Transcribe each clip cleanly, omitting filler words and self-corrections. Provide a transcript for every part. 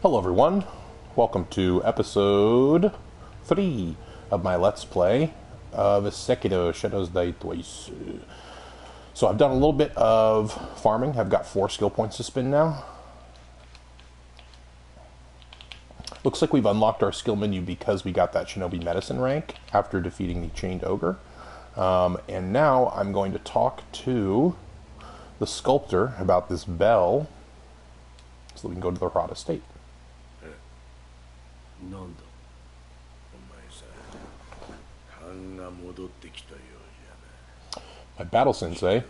Hello everyone, welcome to episode 3 of my Let's Play of Sekiro Shadows Die Twice. So I've done a little bit of farming. I've got 4 skill points to spend now. Looks like we've unlocked our skill menu because we got that Shinobi medicine rank after defeating the chained ogre. And now I'm going to talk to the sculptor about this bell so that we can go to the Hirata state. My battle sensei.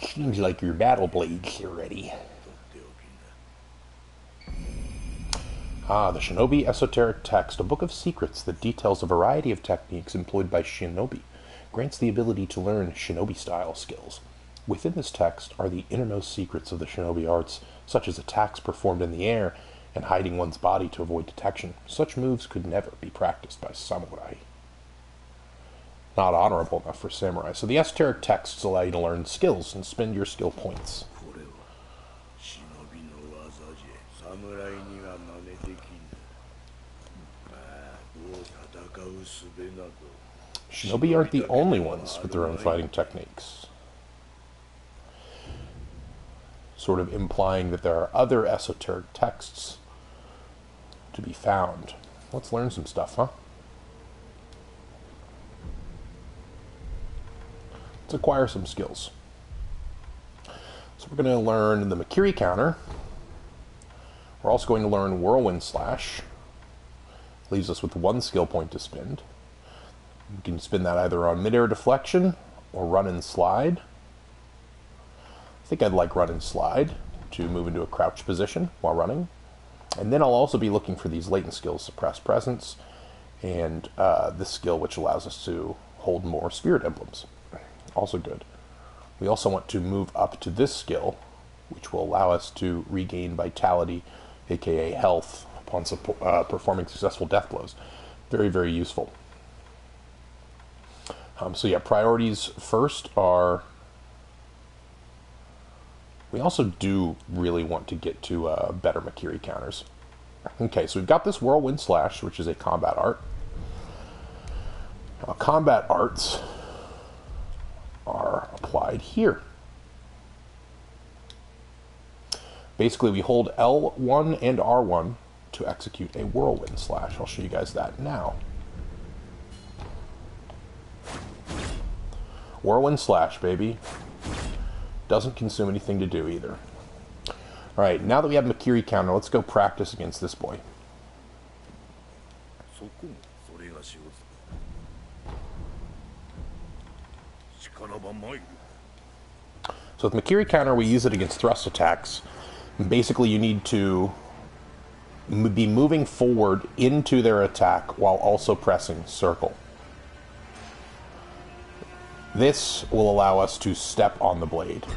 Seems like your battle blades are ready. Ah, the Shinobi Esoteric text, a book of secrets that details a variety of techniques employed by Shinobi, grants the ability to learn Shinobi-style skills. Within this text are the innermost secrets of the Shinobi arts, such as attacks performed in the air and hiding one's body to avoid detection. Such moves could never be practiced by samurai. Not honorable enough for samurai. So the esoteric texts allow you to learn skills and spend your skill points. Shinobi aren't the only ones with their own fighting techniques. Sort of implying that there are other esoteric texts to be found. Let's learn some stuff, huh? Let's acquire some skills. So we're going to learn the Makiri counter. We're also going to learn Whirlwind Slash. Leaves us with 1 skill point to spend. You can spend that either on mid-air deflection or run and slide. I think I'd like run and slide to move into a crouch position while running. And then I'll also be looking for these latent skills, Suppress Presence, and this skill which allows us to hold more spirit emblems. Also good. We also want to move up to this skill, which will allow us to regain vitality, aka health, upon performing successful death blows. Very, very useful. So yeah, priorities first are... We also do really want to get to better Makiri counters. Okay, so we've got this Whirlwind Slash, which is a combat art. Combat arts are applied here. Basically, we hold L1 and R1 to execute a Whirlwind Slash. I'll show you guys that now. Whirlwind Slash, baby. Doesn't consume anything to do either. Alright, now that we have Makiri counter, let's go practice against this boy. So with Makiri counter, we use it against thrust attacks. Basically, you need to be moving forward into their attack while also pressing circle. This will allow us to step on the blade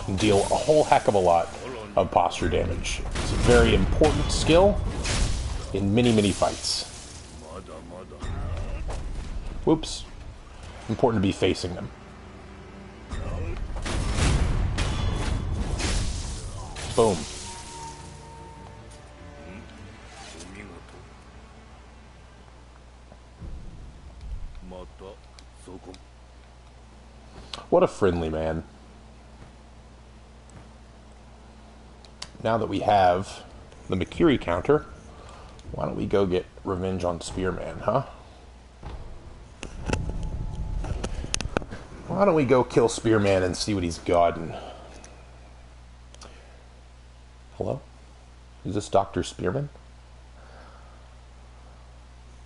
and deal a whole heck of a lot of posture damage. It's a very important skill in many, many fights. Whoops. Important to be facing them. Boom. What a friendly man. Now that we have the Makiri counter, why don't we go get revenge on Spearman, huh? Why don't we go kill Spearman and see what he's gotten? Hello? Is this Dr. Spearman?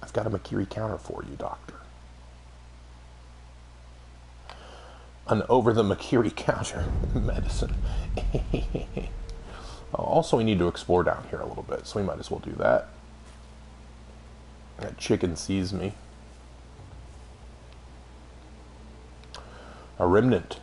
I've got a Makiri counter for you, Doctor. An over-the-Makiri counter medicine. Also, we need to explore down here a little bit, so we might as well do that. That chicken sees me. A remnant.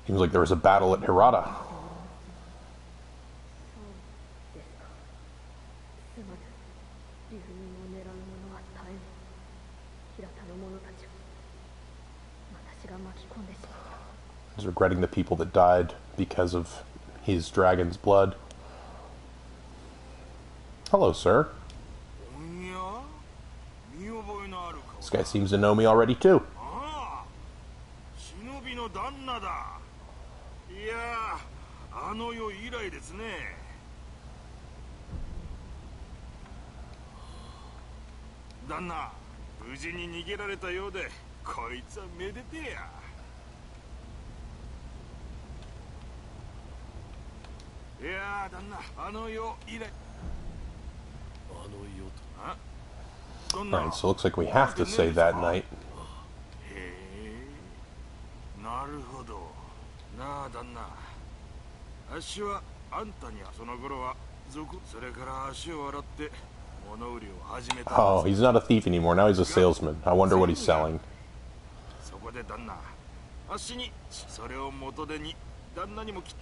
Seems like there was a battle at Hirata. He's regretting the people that died because of his dragon's blood. Hello, sir. This guy seems to know me already, too. Alright, so it looks like we have to say that night. Oh, he's not a thief anymore. Now he's a salesman. I wonder what he's selling.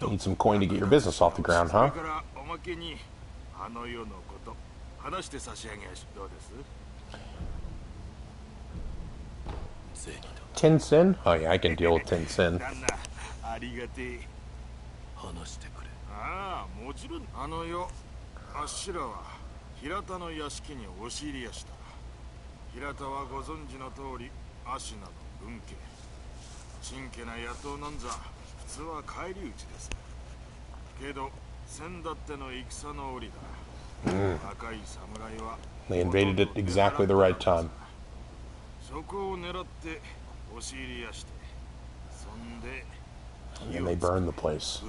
Need some coin to get your business off the ground, huh? Tin sin? Oh yeah, I can deal with tin sin. They invaded at exactly the right time. And they burned the place.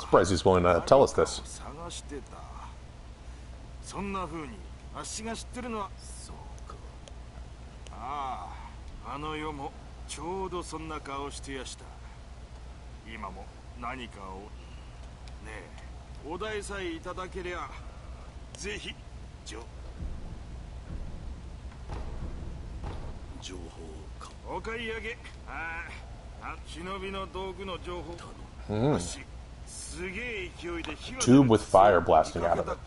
Surprised he's willing to tell us this. Tube with fire blasting out of it.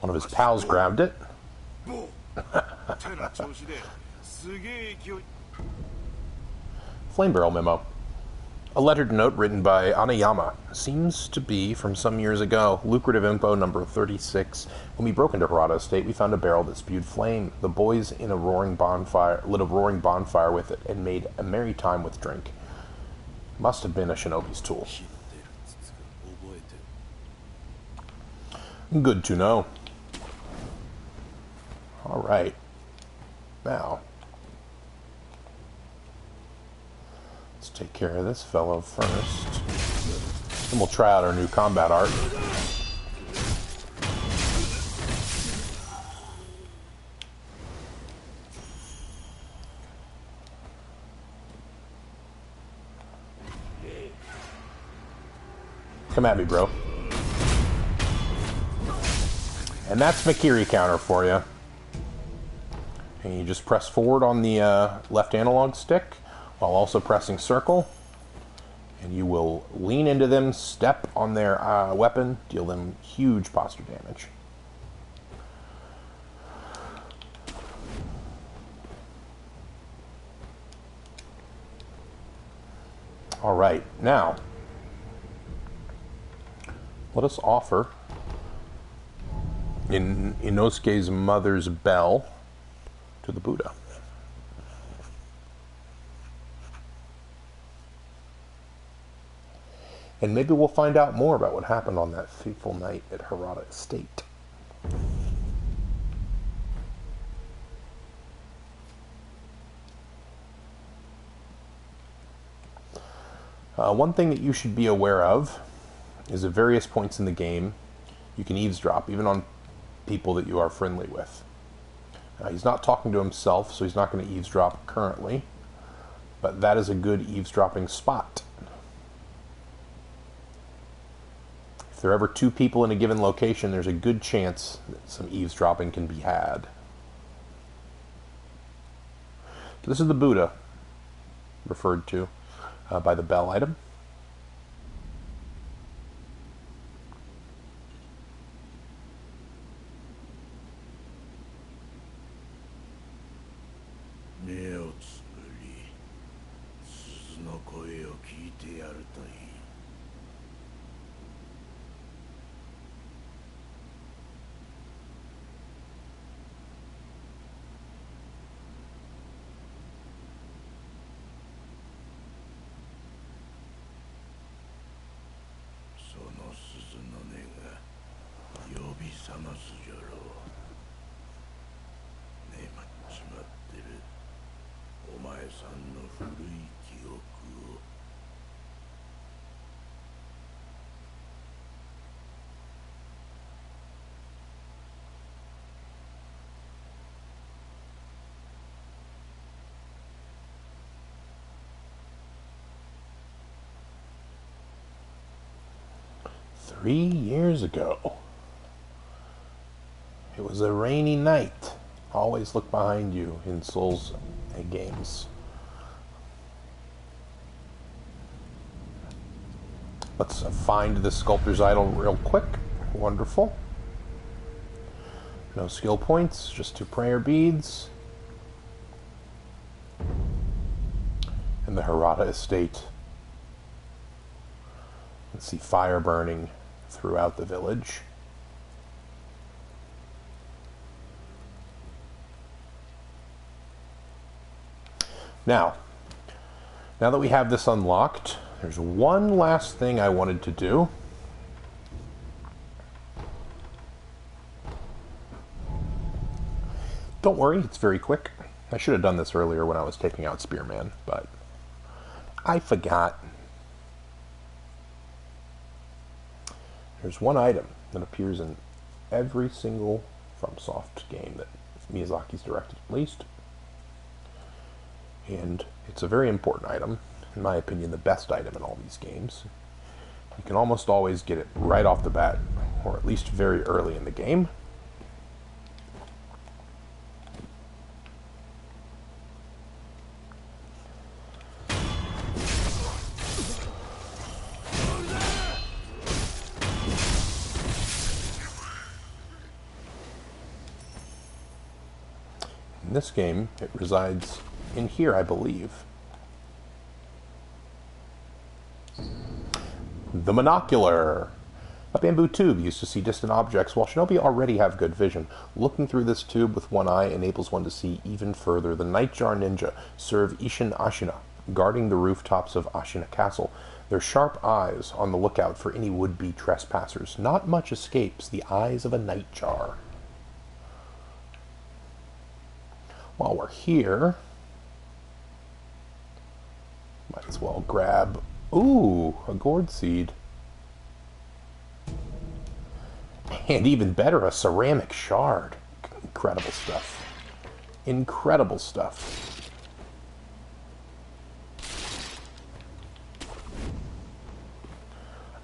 One of his pals grabbed it. Flame barrel memo. A lettered note written by Anayama. Seems to be from some years ago. Lucrative info number 36. When we broke into Hirata Estate, we found a barrel that spewed flame. The boys lit a roaring bonfire with it and made a merry time with drink. Must have been a shinobi's tool. Good to know. Alright. Now, let's take care of this fellow first. Then we'll try out our new combat art. Come at me, bro. And that's Mikiri counter for you. And you just press forward on the left analog stick while also pressing circle. And you will lean into them, step on their weapon, deal them huge posture damage. Alright, now let us offer in Inosuke's mother's bell to the Buddha. And maybe we'll find out more about what happened on that fateful night at Hirata Estate. One thing that you should be aware of is at various points in the game you can eavesdrop, even on people that you are friendly with. He's not talking to himself, so he's not going to eavesdrop currently, but that is a good eavesdropping spot. If there are ever two people in a given location, there's a good chance that some eavesdropping can be had. This is the Buddha, referred to by the bell item. 3 years ago. It was a rainy night. Always look behind you in Souls games. Let's find the sculptor's idol real quick. Wonderful. No skill points, just 2 prayer beads. And the Hirata estate. Let's see fire burning throughout the village. Now that we have this unlocked, there's one last thing I wanted to do. Don't worry, it's very quick. I should have done this earlier when I was taking out Spearman, but I forgot. There's one item that appears in every single FromSoft game that Miyazaki's directed, at least. And it's a very important item. In my opinion, the best item in all these games. You can almost always get it right off the bat, or at least very early in the game. In this game, it resides in here, I believe. The Monocular. A bamboo tube used to see distant objects, while Shinobi already have good vision. Looking through this tube with one eye enables one to see even further. The Nightjar Ninja serve Ishin Ashina, guarding the rooftops of Ashina Castle. Their sharp eyes on the lookout for any would-be trespassers. Not much escapes the eyes of a Nightjar. While we're here, might as well grab, ooh, a Gourd Seed. And even better, a ceramic shard. Incredible stuff. Incredible stuff.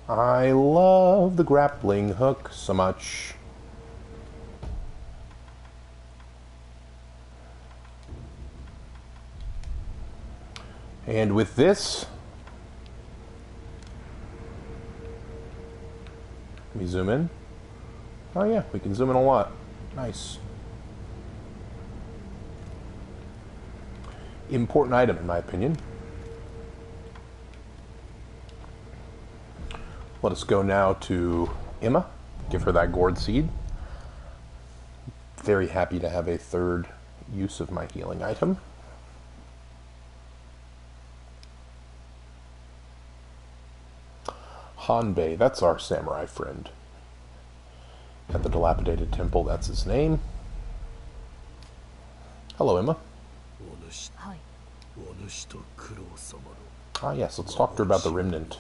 I love the grappling hook so much. And with this, let me zoom in. Oh yeah, we can zoom in a lot. Nice. Important item, in my opinion. Let us go now to Emma. Give her that Gourd Seed. Very happy to have a third use of my healing item. Hanbei, that's our samurai friend. At the dilapidated temple, that's his name. Hello, Emma. Ah, yes, let's talk to her about the remnant.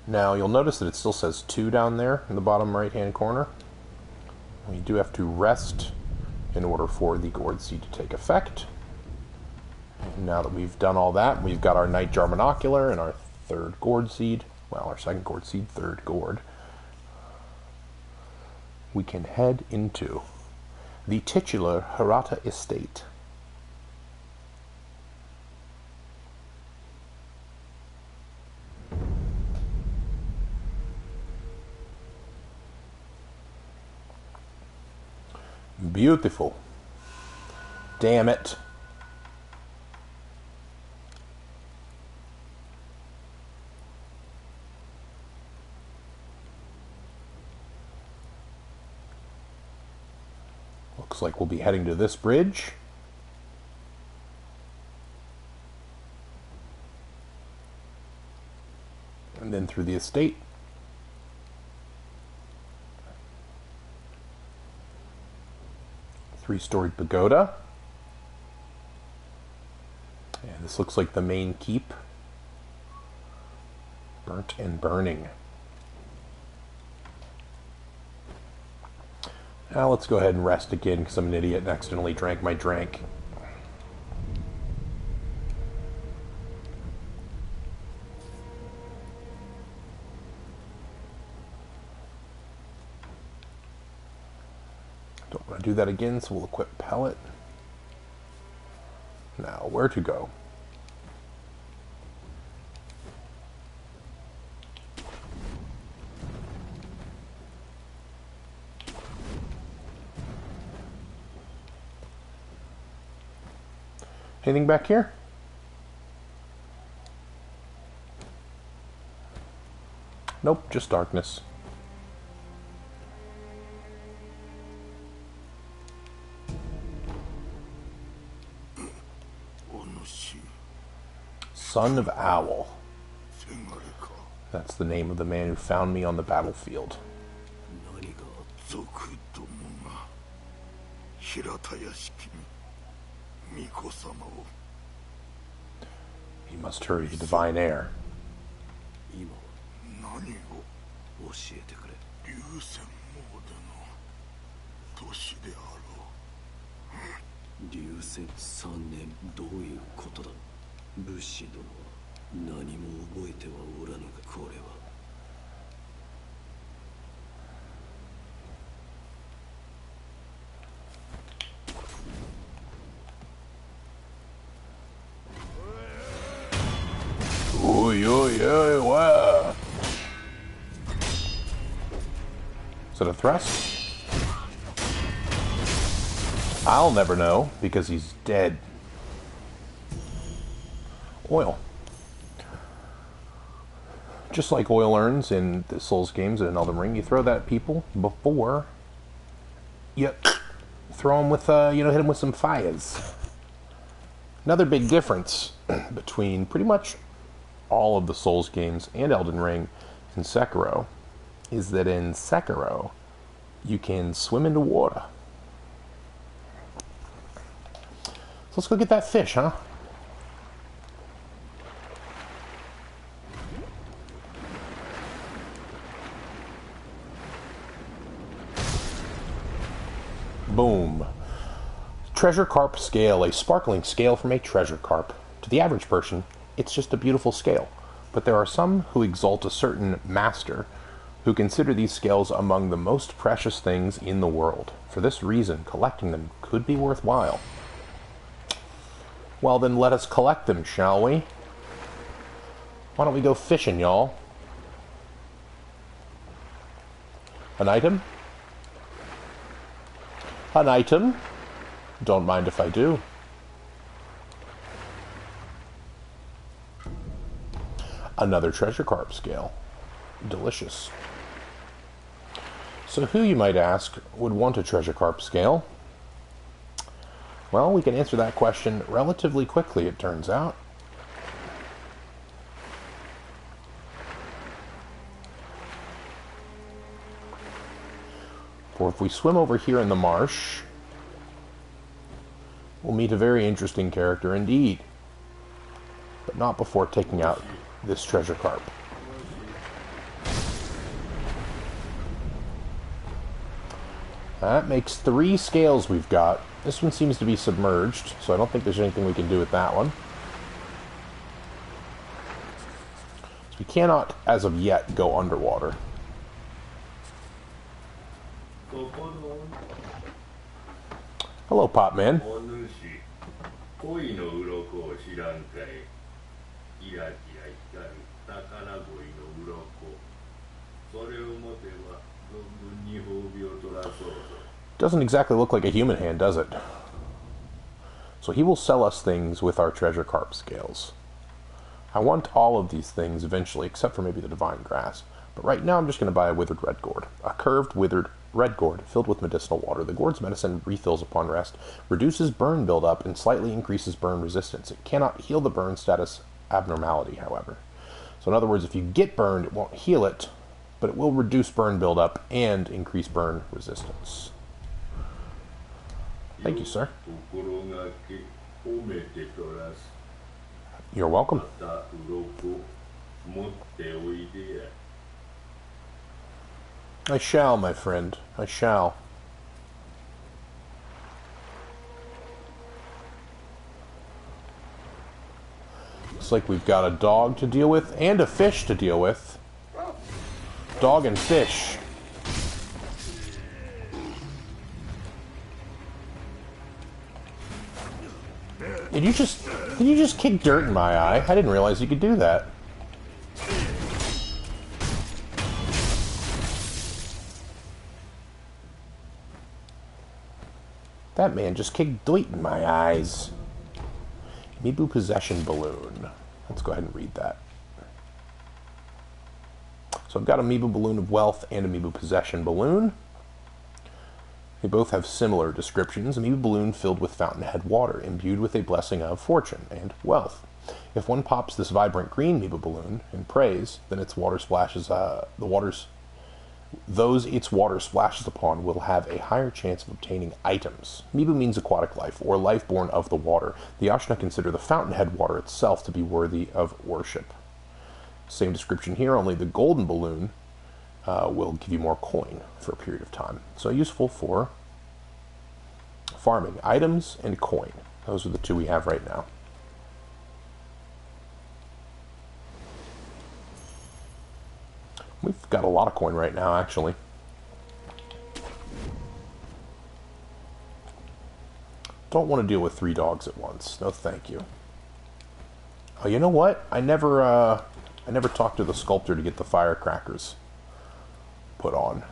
Now you'll notice that it still says 2 down there in the bottom right hand corner. We do have to rest in order for the Gourd Seed to take effect. And now that we've done all that, we've got our Nightjar Monocular and our third Gourd Seed. Well, our second Gourd Seed, third Gourd. We can head into the titular Hirata estate. Beautiful. Damn it. Looks like we'll be heading to this bridge. And then through the estate. Three-storied pagoda. And this looks like the main keep. Burnt and burning. Now let's go ahead and rest again because I'm an idiot and accidentally drank my drink. Don't want to do that again, so we'll equip pellet. Now, where to go? Anything back here? Nope, just darkness. Son of Owl. That's the name of the man who found me on the battlefield. He must hurry the divine heir. Oy, oy, oy, wow. Is that a thrust? I'll never know, because he's dead. Oil. Just like oil urns in the Souls games and in Elden Ring, you throw that at people before you throw them with, hit them with some fires. Another big difference between pretty much all of the Souls games and Elden Ring and Sekiro is that in Sekiro you can swim into water. So let's go get that fish, huh? Boom. Treasure Carp scale, a sparkling scale from a treasure carp. To the average person, it's just a beautiful scale. But there are some who exalt a certain master who consider these scales among the most precious things in the world. For this reason, collecting them could be worthwhile. Well, then let us collect them, shall we? Why don't we go fishing, y'all? An item? An item? Don't mind if I do. Another treasure carp scale. Delicious. So who, you might ask, would want a treasure carp scale? Well, we can answer that question relatively quickly, it turns out. For if we swim over here in the marsh, we'll meet a very interesting character indeed. But not before taking out this treasure carp. That makes 3 scales we've got. This one seems to be submerged, so I don't think there's anything we can do with that one. So we cannot, as of yet, go underwater. Hello, Pop Man. Doesn't exactly look like a human hand, does it? So he will sell us things with our treasure carp scales. I want all of these things eventually, except for maybe the divine grass. But right now I'm just going to buy a withered red gourd. A curved withered red gourd filled with medicinal water. The gourd's medicine refills upon rest, reduces burn buildup, and slightly increases burn resistance. It cannot heal the burn status abnormality, however. So in other words, if you get burned, it won't heal it, but it will reduce burn buildup and increase burn resistance. Thank you, sir. You're welcome. I shall, my friend. I shall. Looks like we've got a dog to deal with and a fish to deal with. Dog and fish. Did you just kick dirt in my eye? I didn't realize you could do that. That man just kicked dirt in my eyes. Amiibo Possession Balloon. Let's go ahead and read that. So I've got Amiibo Balloon of Wealth and Amiibo Possession Balloon. They both have similar descriptions. Amiibo Balloon filled with fountainhead water, imbued with a blessing of fortune and wealth. If one pops this vibrant green Amiibo Balloon and prays, then its water splashes, those its water splashes upon will have a higher chance of obtaining items. Amiibo means aquatic life, or life born of the water. The Ashna consider the fountainhead water itself to be worthy of worship. Same description here, only the golden balloon will give you more coin for a period of time. So useful for farming items and coin. Those are the two we have right now. We've got a lot of coin right now, actually. Don't want to deal with 3 dogs at once. No, thank you. Oh, you know what? I never talked to the sculptor to get the firecrackers put on.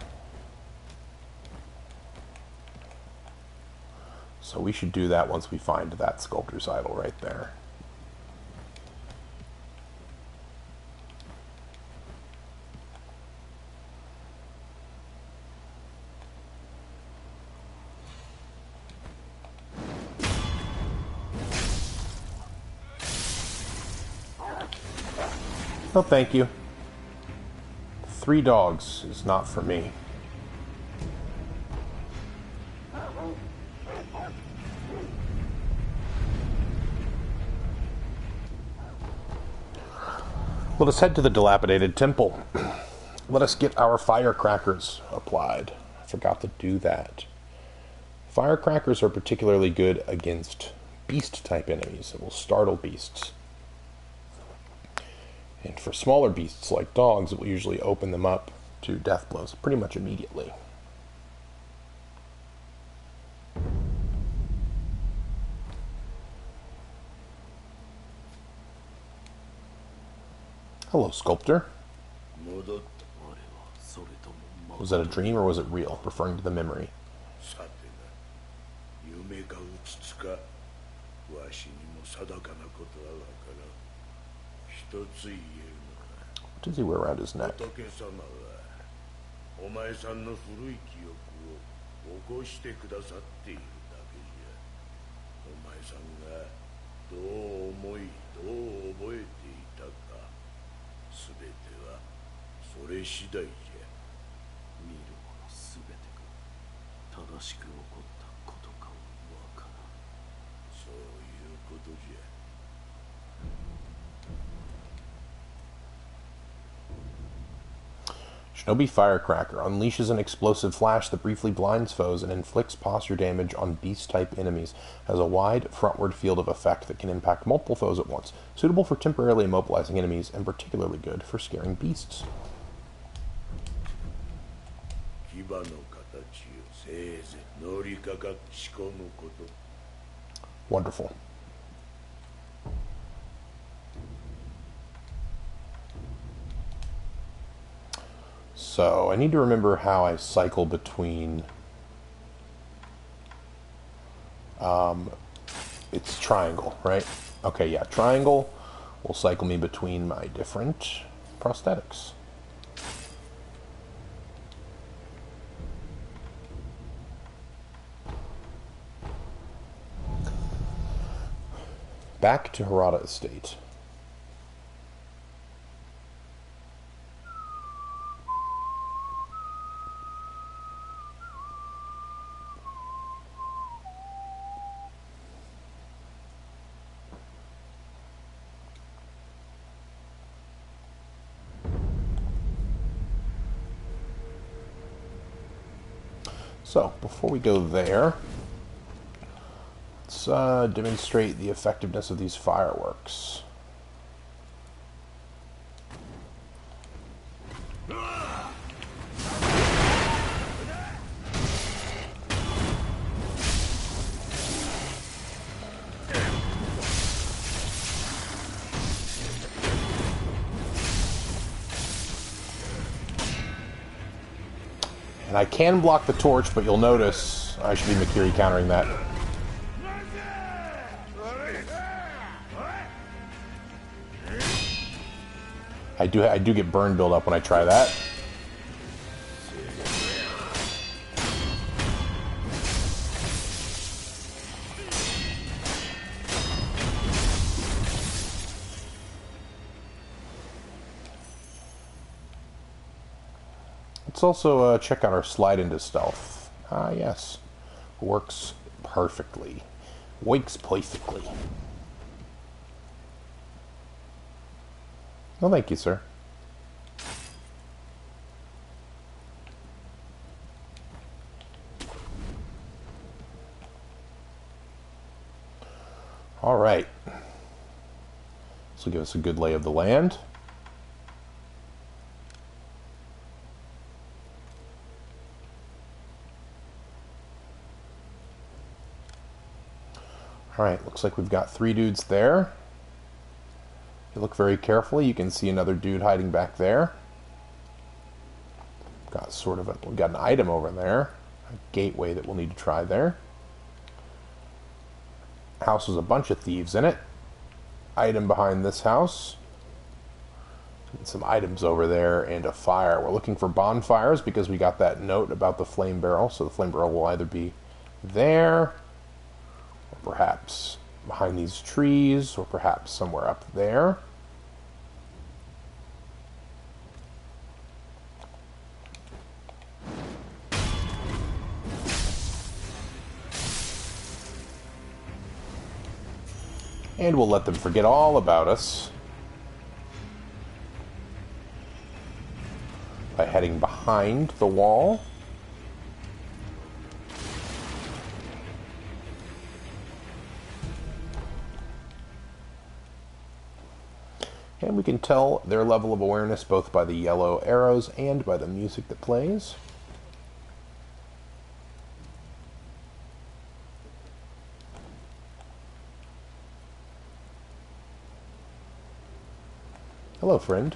So we should do that once we find that sculptor's idol right there. No, thank you. 3 dogs is not for me. Let us head to the dilapidated temple. Let us get our firecrackers applied. I forgot to do that. Firecrackers are particularly good against beast-type enemies. It will startle beasts. And for smaller beasts like dogs, it will usually open them up to death blows pretty much immediately. Hello, sculptor. Was that a dream or was it real, referring to the memory? What does he wear around his neck? Shinobi Firecracker unleashes an explosive flash that briefly blinds foes and inflicts posture damage on beast-type enemies. Has a wide frontward field of effect that can impact multiple foes at once. Suitable for temporarily immobilizing enemies and particularly good for scaring beasts. Wonderful. So I need to remember how I cycle between It's triangle, right? Okay, yeah, triangle will cycle me between my different prosthetics. Back to Hirata Estate. So, before we go there, let's demonstrate the effectiveness of these fireworks. And I can block the torch, but you'll notice I should be Makiri countering that. I do get burn build up when I try that. Let's also check out our slide into stealth. Ah, yes. Works perfectly. Wakes perfectly. Well, thank you, sir. All right. This will give us a good lay of the land. Alright, looks like we've got 3 dudes there. If you look very carefully, you can see another dude hiding back there. We've got an item over there. A gateway that we'll need to try there. House has a bunch of thieves in it. Item behind this house. And some items over there and a fire. We're looking for bonfires because we got that note about the flame barrel. So the flame barrel will either be there, or perhaps behind these trees, or perhaps somewhere up there. And we'll let them forget all about us by heading behind the wall. And we can tell their level of awareness both by the yellow arrows and by the music that plays. Hello, friend.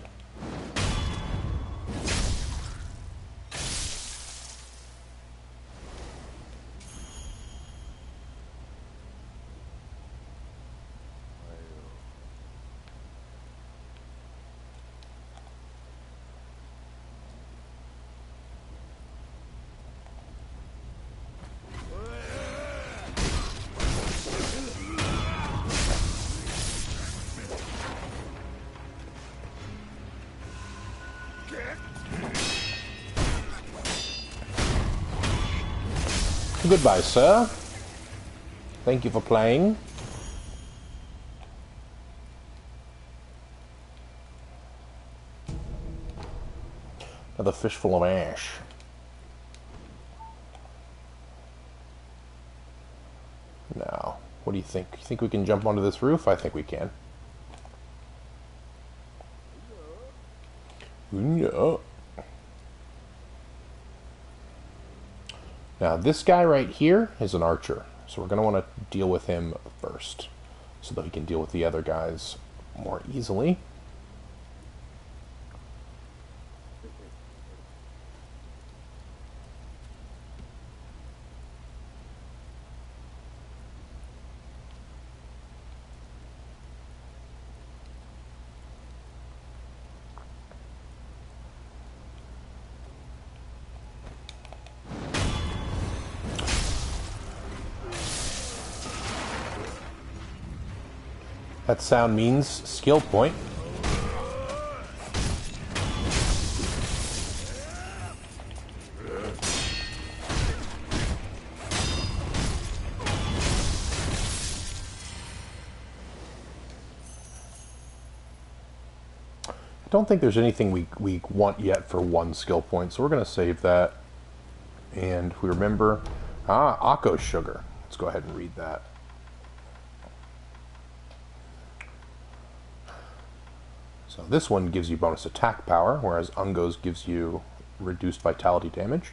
Goodbye, sir. Thank you for playing. Another fishful of ash. Now, what do you think? You think we can jump onto this roof? I think we can. No. Now, this guy right here is an archer, so we're going to want to deal with him first, so that we can deal with the other guys more easily. That sound means skill point. I don't think there's anything we want yet for 1 skill point, so we're going to save that. And we remember, Akko sugar. Let's go ahead and read that. So this one gives you bonus attack power, whereas Ungo's gives you reduced vitality damage.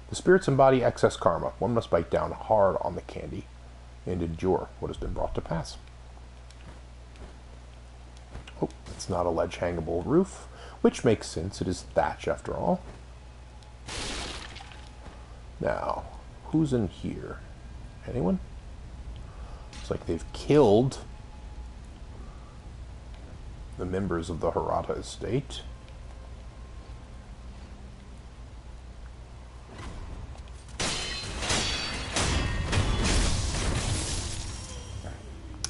The spirits embody excess karma. One must bite down hard on the candy and endure what has been brought to pass. Oh, it's not a ledge hangable roof, which makes sense. It is thatch after all. Now, who's in here? Anyone? Looks like they've killed the members of the Hirata estate.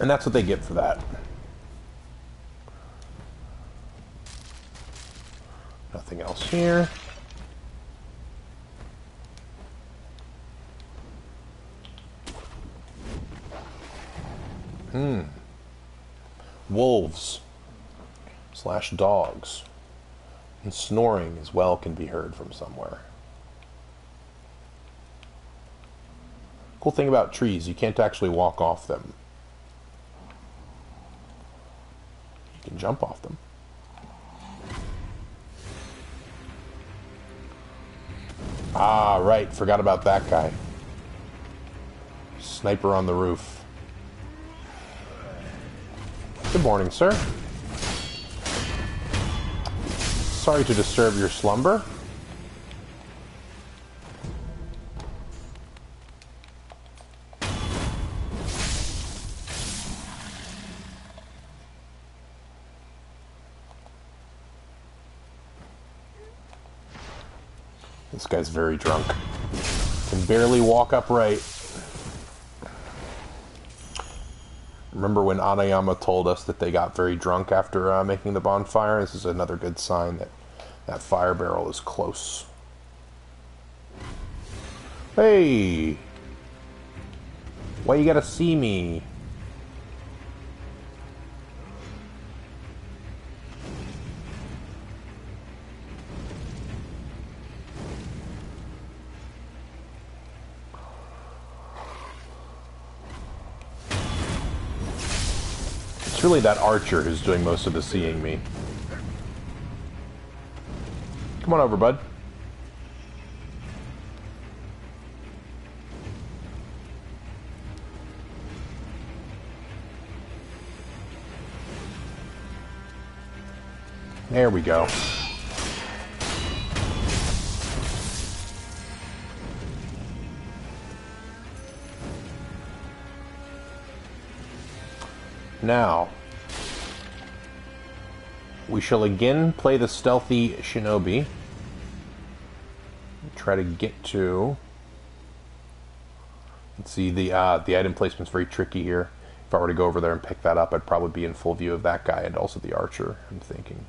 And that's what they get for that. Nothing else here. Wolves / dogs. And snoring as well can be heard from somewhere. Cool thing about trees, you can't actually walk off them. You can jump off them. Ah, right. Forgot about that guy. Sniper on the roof. Good morning, sir. Sorry to disturb your slumber. This guy's very drunk. Can barely walk upright. Remember when Anayama told us that they got very drunk after making the bonfire? This is another good sign that that fire barrel is close. Hey! Why you gotta see me? It's really that archer who's doing most of the seeing me. Come on over, bud. There we go. Now, we shall again play the stealthy Shinobi. Try to get to... Let's see, the item placement's very tricky here. If I were to go over there and pick that up, I'd probably be in full view of that guy and also the archer, I'm thinking.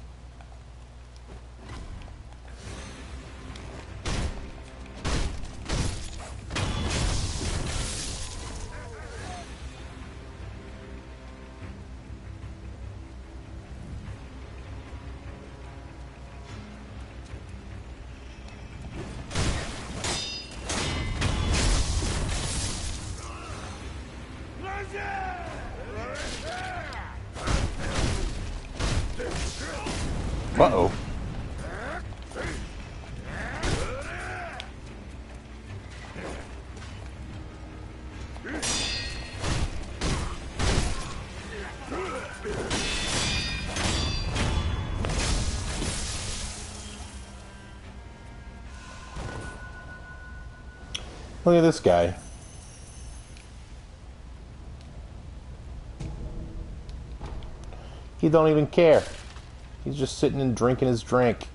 Uh-oh. Look at this guy. He don't even care. He's just sitting and drinking his drink.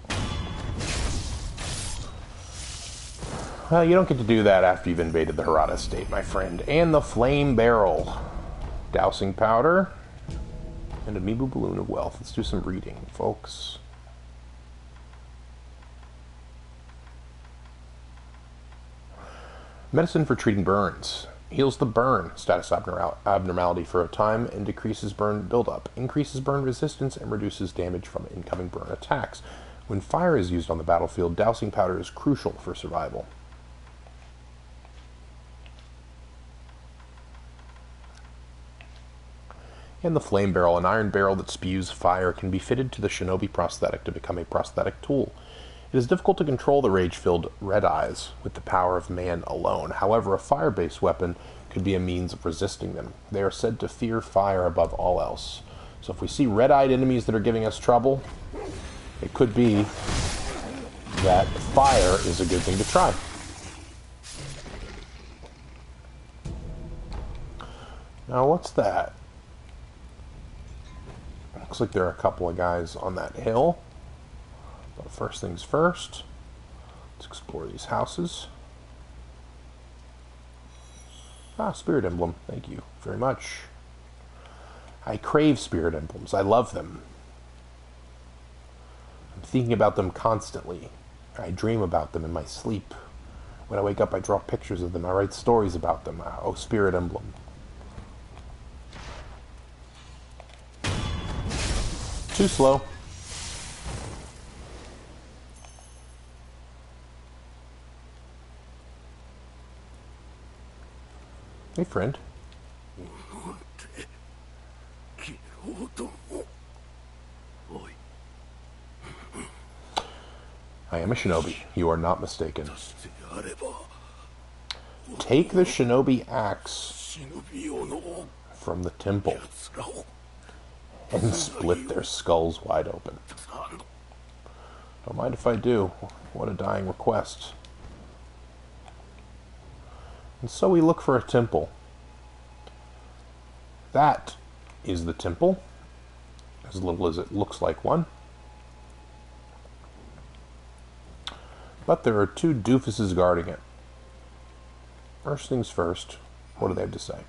Well, you don't get to do that after you've invaded the Hirata estate, my friend. And the flame barrel. Dousing powder. And Amiibo Balloon of Wealth. Let's do some reading, folks. Medicine for treating burns. Heals the burn status abnormality for a time and decreases burn buildup, increases burn resistance, and reduces damage from incoming burn attacks. When fire is used on the battlefield, dousing powder is crucial for survival. And the flame barrel, an iron barrel that spews fire, can be fitted to the Shinobi prosthetic to become a prosthetic tool. It is difficult to control the rage-filled red eyes with the power of man alone. However, a fire-based weapon could be a means of resisting them. They are said to fear fire above all else. So if we see red-eyed enemies that are giving us trouble, it could be that fire is a good thing to try. Now, what's that? Looks like there are a couple of guys on that hill. But first things first, let's explore these houses. Ah, Spirit Emblem. Thank you very much. I crave Spirit Emblems. I love them. I'm thinking about them constantly. I dream about them in my sleep. When I wake up, I draw pictures of them. I write stories about them. Oh, Spirit Emblem. Too slow. Hey, friend. I am a shinobi. You are not mistaken. Take the shinobi axe from the temple and split their skulls wide open. Don't mind if I do. What a dying request. And so we look for a temple. That is the temple, as little as it looks like one. But there are two doofuses guarding it. First things first, what do they have to say?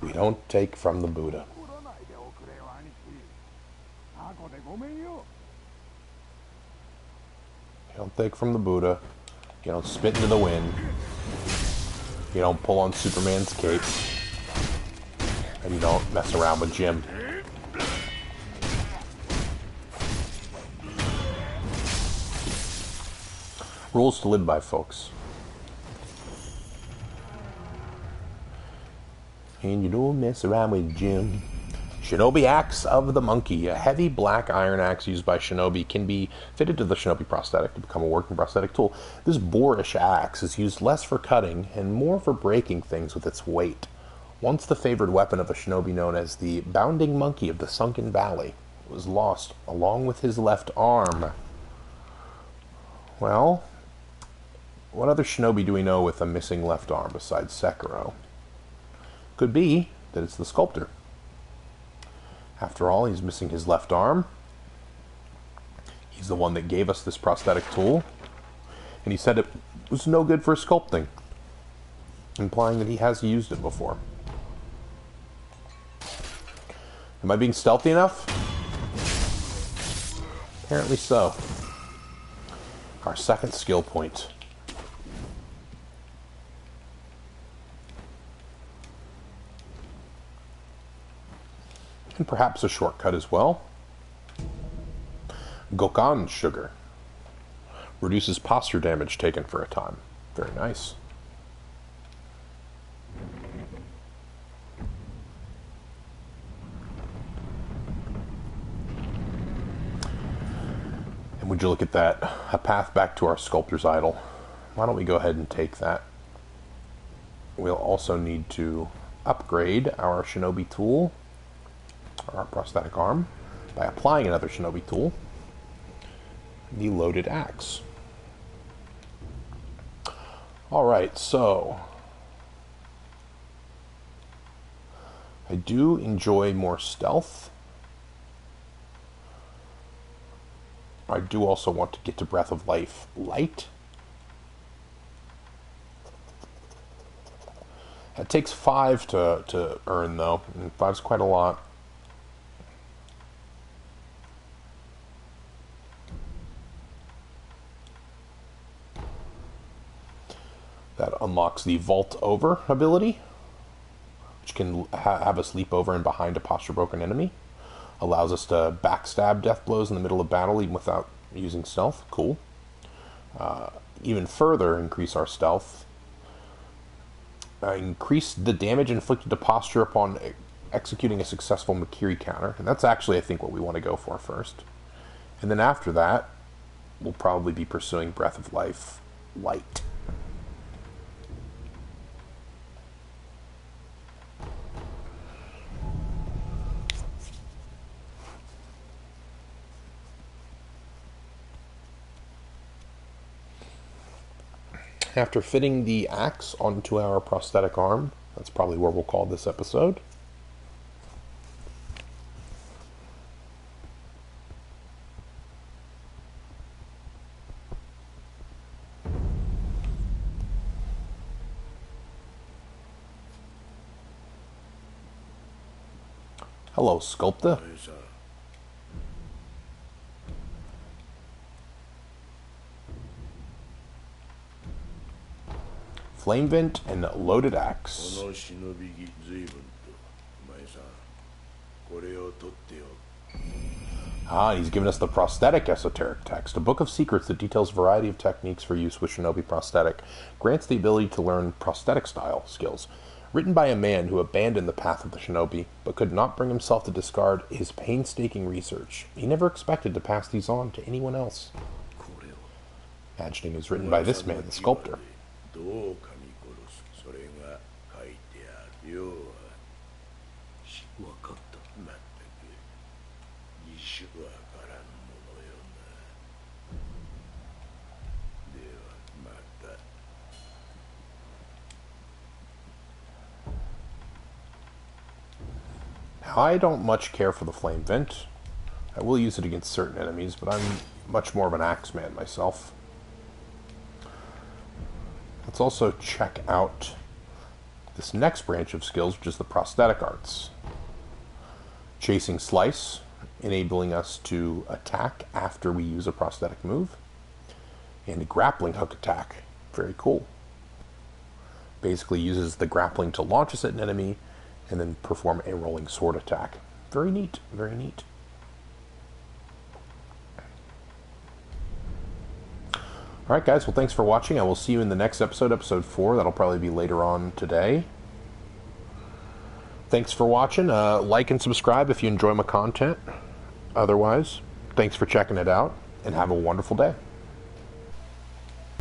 We don't take from the Buddha. You don't take from the Buddha. You don't spit into the wind. You don't pull on Superman's cape. And you don't mess around with Jim. Rules to live by, folks. And you don't mess around with Jim. Shinobi Axe of the Monkey. A heavy black iron axe used by Shinobi can be fitted to the Shinobi prosthetic to become a working prosthetic tool. This boorish axe is used less for cutting and more for breaking things with its weight. Once the favored weapon of a shinobi known as the Bounding Monkey of the Sunken Valley was lost along with his left arm. Well, what other shinobi do we know with a missing left arm besides Sekiro? Could be that it's the sculptor. After all, he's missing his left arm. He's the one that gave us this prosthetic tool. And he said it was no good for sculpting, implying that he has used it before. Am I being stealthy enough? Apparently so. Our second skill point. And perhaps a shortcut as well. Gokan sugar. Reduces posture damage taken for a time. Very nice. And would you look at that? A path back to our sculptor's idol. Why don't we go ahead and take that? We'll also need to upgrade our shinobi tool, or our prosthetic arm, by applying another shinobi tool, the loaded axe. Alright, so I do enjoy more stealth. I do also want to get to Breath of Life light. It takes 5 to earn, though, and 5's quite a lot. That unlocks the Vault Over ability, which can have us leap over and behind a posture broken enemy. Allows us to backstab death blows in the middle of battle even without using stealth. Cool. Even further increase our stealth. Increase the damage inflicted to posture upon executing a successful Makiri counter. And that's actually, I think, what we want to go for first. And then after that, we'll probably be pursuing Breath of Life light. After fitting the axe onto our prosthetic arm, that's probably where we'll call this episode. Hello, Sculptor. Flame Vent and Loaded Axe. He's given us the Prosthetic Esoteric text, a book of secrets that details a variety of techniques for use with Shinobi Prosthetic, grants the ability to learn prosthetic style skills. Written by a man who abandoned the path of the Shinobi, but could not bring himself to discard his painstaking research. He never expected to pass these on to anyone else. Imagining is written by this man, the sculptor. Now, I don't much care for the Flame Vent. I will use it against certain enemies, but I'm much more of an axe man myself. Let's also check out this next branch of skills, which is the prosthetic arts. Chasing Slice, enabling us to attack after we use a prosthetic move. And a grappling hook attack. Very cool. Basically uses the grappling to launch us at an enemy and then perform a rolling sword attack. Very neat, very neat. Alright guys, well thanks for watching. I will see you in the next episode, episode 4. That'll probably be later on today. Thanks for watching. Like and subscribe if you enjoy my content. Otherwise, thanks for checking it out, and have a wonderful day.